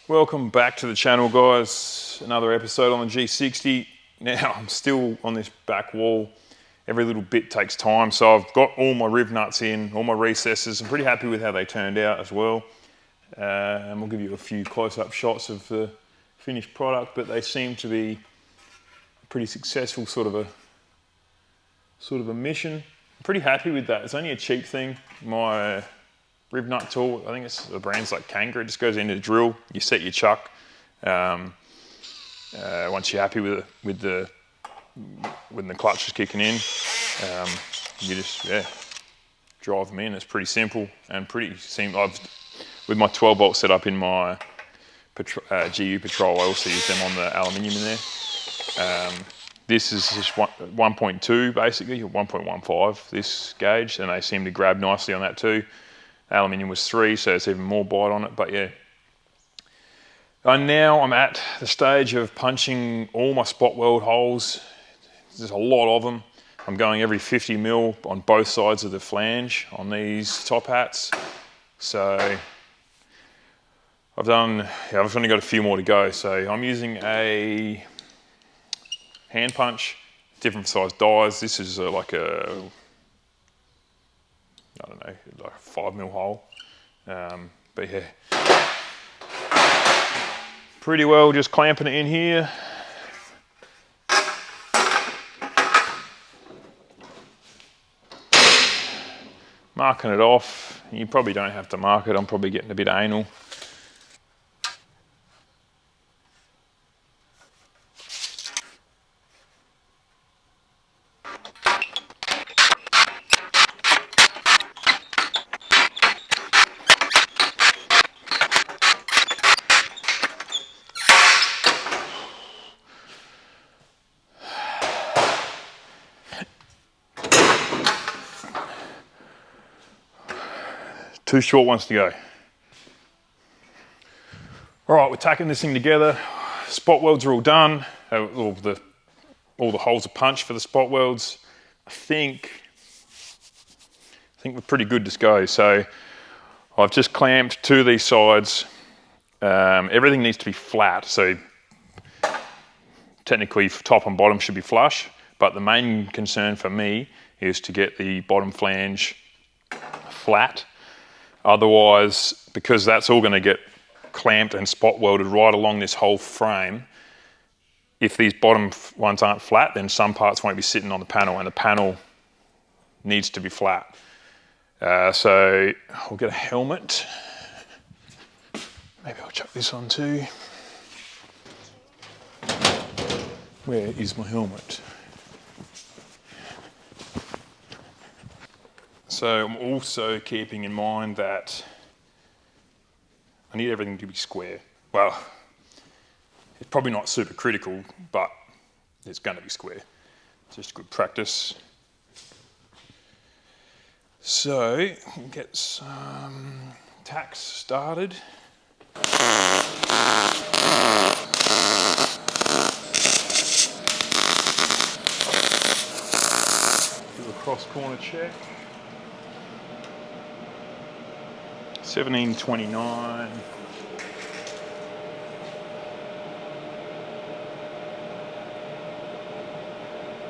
Welcome back to the channel, guys. Another episode on the G60. Now I'm still on this back wall. Every little bit takes time, so I've got all my riv nuts in, all my recesses. I'm pretty happy with how they turned out as well. And we'll give you a few close-up shots of the finished product, but they seem to be a pretty successful sort of a mission. I'm pretty happy with that. It's only a cheap thing. My riv nut tool, I think it's the brand's like Kangaroo. It just goes into the drill. You set your chuck. Once you're happy with when the clutch is kicking in, you just drive them in. It's pretty simple and pretty simple. With my 12 volt set up in my GU Patrol, I also use them on the aluminium in there. This is just 1.2 basically, or 1.15 this gauge, and they seem to grab nicely on that too. Aluminium was 3, so it's even more bite on it, but yeah. And now I'm at the stage of punching all my spot weld holes. There's a lot of them. I'm going every 50 mil on both sides of the flange on these top hats. So I've only got a few more to go. So I'm using a hand punch, different size dies. This is like a, I don't know, like a 5 mil hole. But yeah, pretty well just clamping it in here. Marking it off. You probably don't have to mark it. I'm probably getting a bit anal. Two short ones to go. All right, we're tacking this thing together. Spot welds are all done. All the holes are punched for the spot welds. I think we're pretty good to go. So I've just clamped 2 of these sides. Everything needs to be flat. So technically top and bottom should be flush, but the main concern for me is to get the bottom flange flat. Otherwise, because that's all going to get clamped and spot welded right along this whole frame, if these bottom ones aren't flat, then some parts won't be sitting on the panel, and the panel needs to be flat. So I'll get a helmet. Maybe I'll chuck this on too. Where is my helmet? So I'm also keeping in mind that I need everything to be square. Well, it's probably not super critical, but it's going to be square. It's just good practice. So we'll get some tacks started. Do a cross corner check. 1729.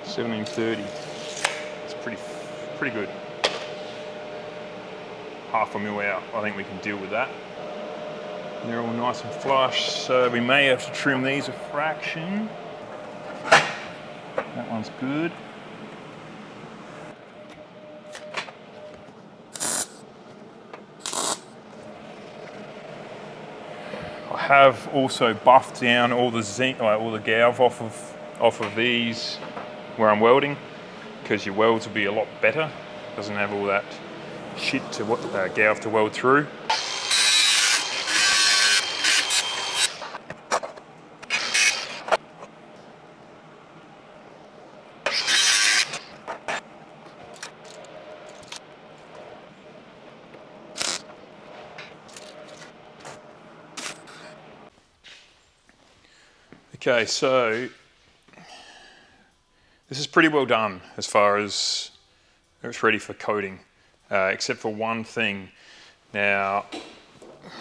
1730. It's pretty good. Half a mil out. I think we can deal with that. And they're all nice and flush, so we may have to trim these a fraction. That one's good. Have also buffed down all the zinc, all the galv off of these where I'm welding, because your welds will be a lot better. Doesn't have all that shit to galv to weld through. Okay, so this is pretty well done as far as it's ready for coating, except for one thing. Now,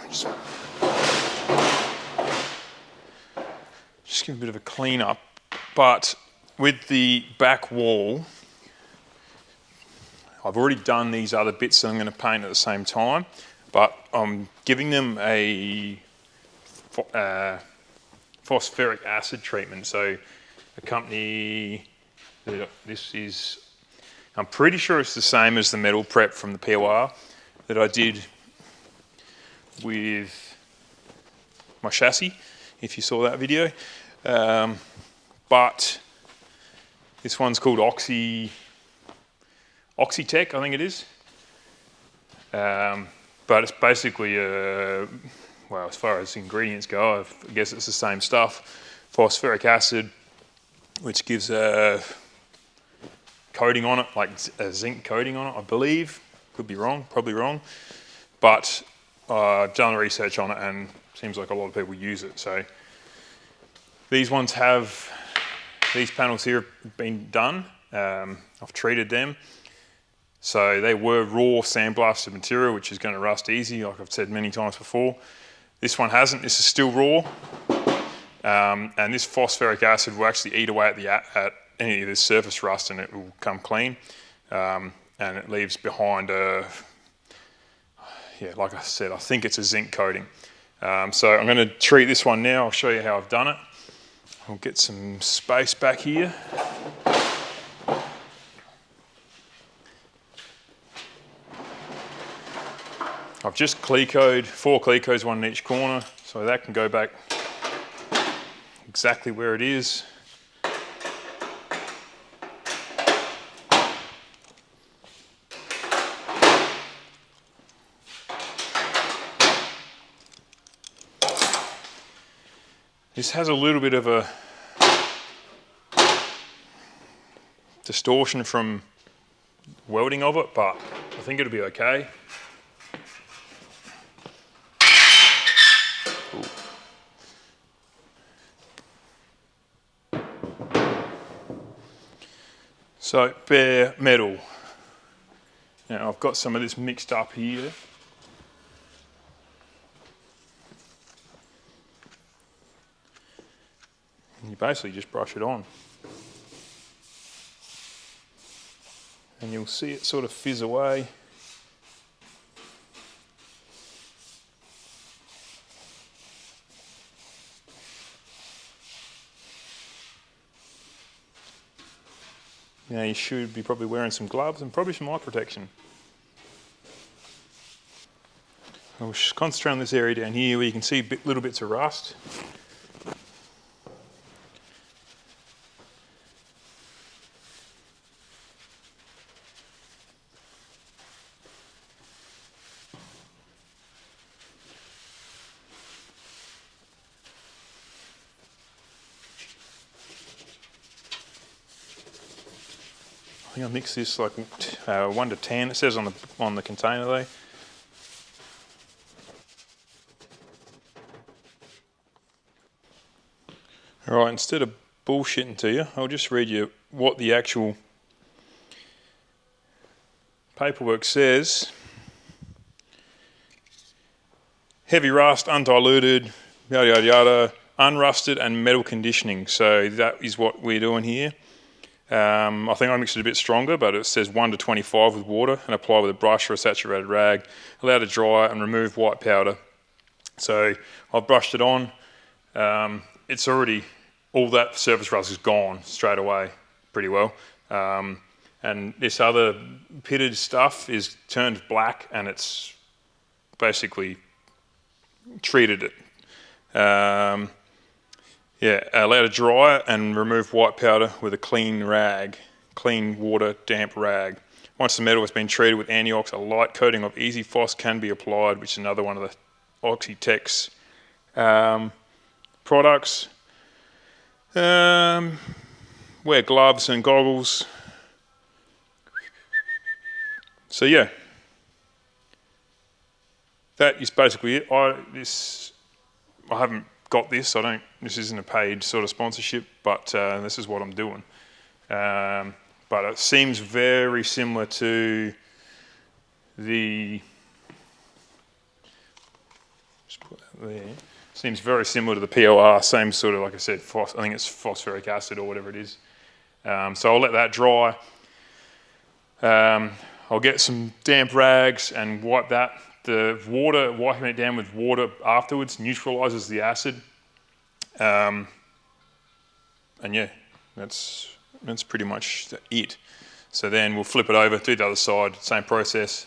just Just give a bit of a clean up. But with the back wall, I've already done these other bits that I'm going to paint at the same time, but I'm giving them a phosphoric acid treatment. So a company, this is, I'm pretty sure it's the same as the metal prep from the POR that I did with my chassis, if you saw that video. But this one's called Oxytech, I think it is. But it's basically, well, as far as ingredients go, I guess it's the same stuff. Phosphoric acid, which gives a coating on it, like a zinc coating on it, I believe. Could be wrong, probably wrong. But I've done research on it and it seems like a lot of people use it. So these ones have, these panels here have been done. I've treated them. So they were raw sandblasted material, which is going to rust easy, like I've said many times before. This one hasn't, this is still raw. And this phosphoric acid will actually eat away at any of this surface rust and it will come clean. And it leaves behind a, yeah, like I said, I think it's a zinc coating. So I'm going to treat this one now. I'll show you how I've done it. I'll get some space back here. I've just clecoed, 4 clecos, one in each corner, so that can go back exactly where it is. This has a little bit of a distortion from welding of it, but I think it'll be okay. So bare metal. Now I've got some of this mixed up here. And you basically just brush it on. And you'll see it sort of fizz away. Now you should be probably wearing some gloves and probably some eye protection. I'll just concentrate on this area down here where you can see little bits of rust. I think I mix this like 1 to 10. It says on the container though. All right, instead of bullshitting to you, I'll just read you what the actual paperwork says. Heavy rust, undiluted, yada yada yada, unrusted and metal conditioning. So that is what we're doing here. I think I mixed it a bit stronger, but it says 1 to 25 with water and apply with a brush or a saturated rag. Allow to dry and remove white powder. So I've brushed it on. It's already, all that surface rust is gone straight away pretty well. And this other pitted stuff is turned black and it's basically treated it. Yeah, allow to dry and remove white powder with a clean rag, clean water, damp rag. Once the metal has been treated with anti-ox, a light coating of Easy Phos can be applied, which is another one of the Oxytech's products. Wear gloves and goggles. So yeah, that is basically it. I haven't got this. This isn't a paid sort of sponsorship, but this is what I'm doing. But it seems very similar to the, just put that there. Seems very similar to the POR, same sort of, like I said, I think it's phosphoric acid or whatever it is. So I'll let that dry. I'll get some damp rags and wipe that. The water, wiping it down with water afterwards neutralizes the acid. And yeah, that's pretty much it. So then we'll flip it over, do the other side, same process.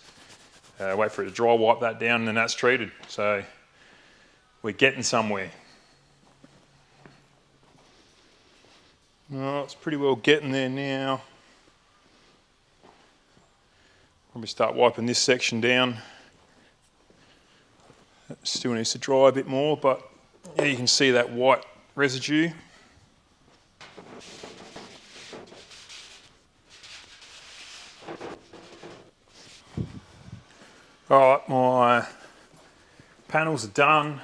Wait for it to dry, wipe that down, and then that's treated. So we're getting somewhere. Oh, it's pretty well getting there now. Probably start wiping this section down. It still needs to dry a bit more, but yeah, you can see that white residue. All right, my panels are done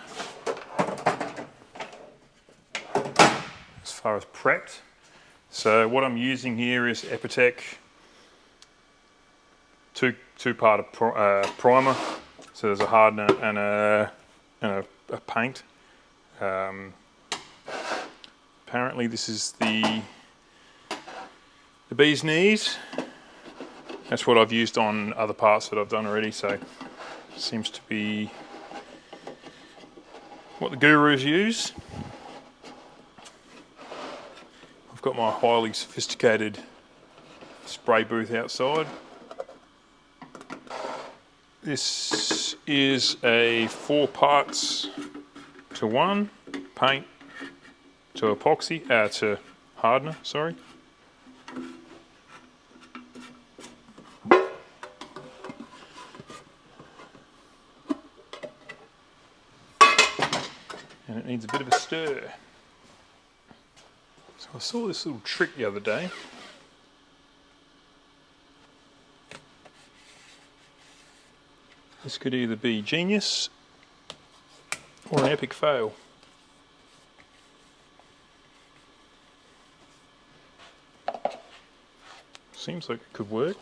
as far as prepped. So what I'm using here is Epitech two-part primer. So there's a hardener and a paint. Apparently this is the bee's knees. That's what I've used on other parts that I've done already, so it seems to be what the gurus use. I've got my highly sophisticated spray booth outside. This is a 4 parts to 1 paint to epoxy, to hardener, sorry. And it needs a bit of a stir. So I saw this little trick the other day. This could either be genius or an epic fail. Seems like it could work.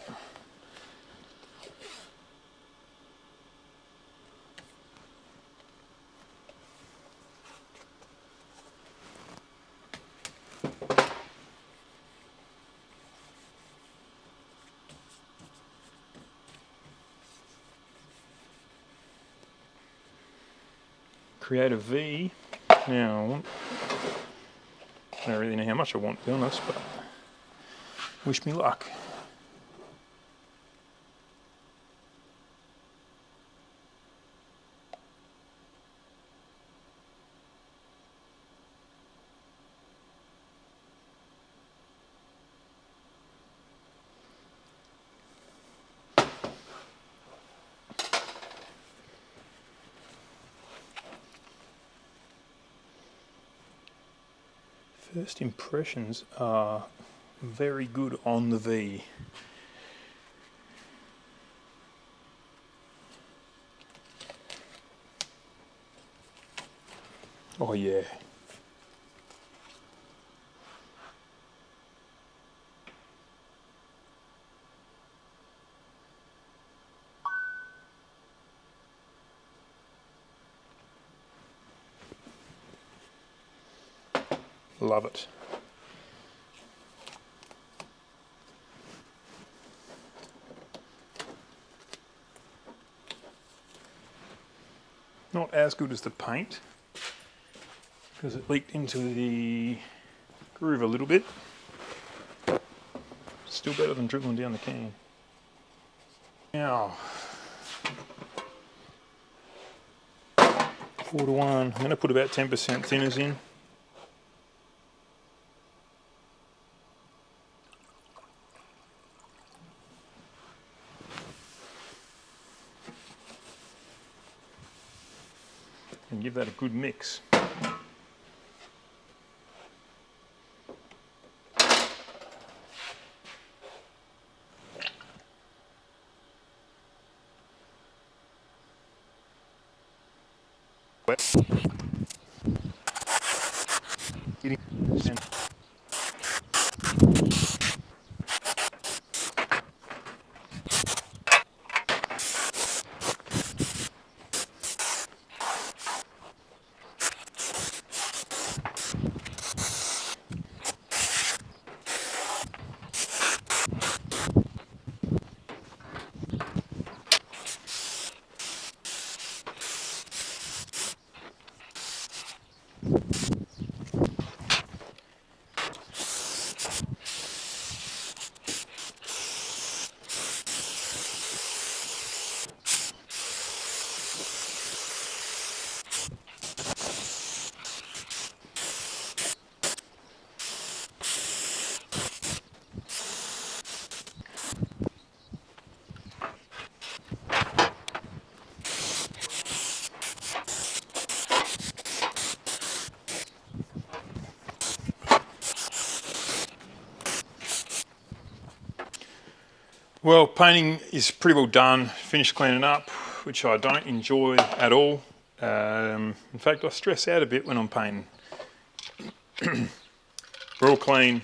Create a V. Now, I don't really know how much I want, to be honest, but wish me luck. First impressions are very good on the V. Oh yeah. Love it. Not as good as the paint because it leaked into the groove a little bit. Still better than dribbling down the can. Now, 4:1. I'm going to put about 10% thinners in. And give that a good mix. Wet. Well, painting is pretty well done, finished cleaning up, which I don't enjoy at all. In fact, I stress out a bit when I'm painting. We're all clean.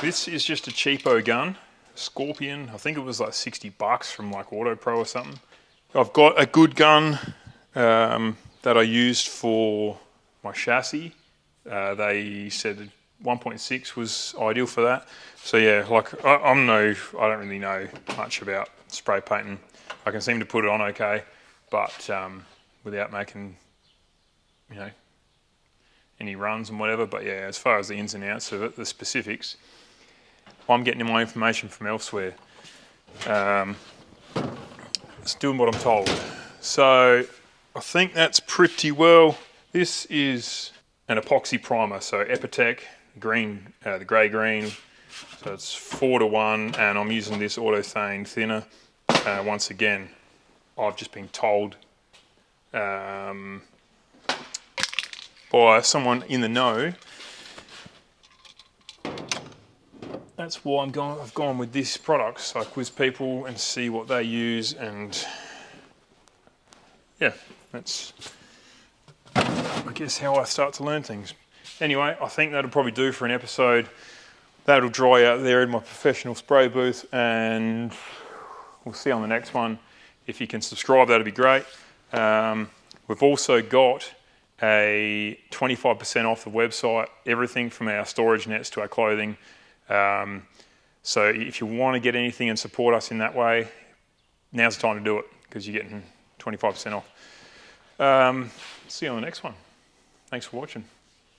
This is just a cheapo gun, Scorpion. I think it was like $60 from like Auto Pro or something. I've got a good gun that I used for my chassis. They said 1.6 was ideal for that. So yeah, like I don't really know much about spray painting. I can seem to put it on okay, but without making, you know, any runs and whatever. But yeah, as far as the ins and outs of it, the specifics, I'm getting my information from elsewhere. It's doing what I'm told. So I think that's pretty well. This is an epoxy primer, so Epitech green, the grey green. So it's 4:1, and I'm using this autothane thinner. Once again, I've just been told by someone in the know. That's why I've gone with this product, so I quiz people and see what they use, and yeah, that's, I guess, how I start to learn things. Anyway, I think that'll probably do for an episode. That'll dry out there in my professional spray booth, and we'll see on the next one. If you can subscribe, that'd be great. We've also got a 25% off the website, everything from our storage nets to our clothing. So if you want to get anything and support us in that way, now's the time to do it, because you're getting 25% off. See you on the next one. Thanks for watching.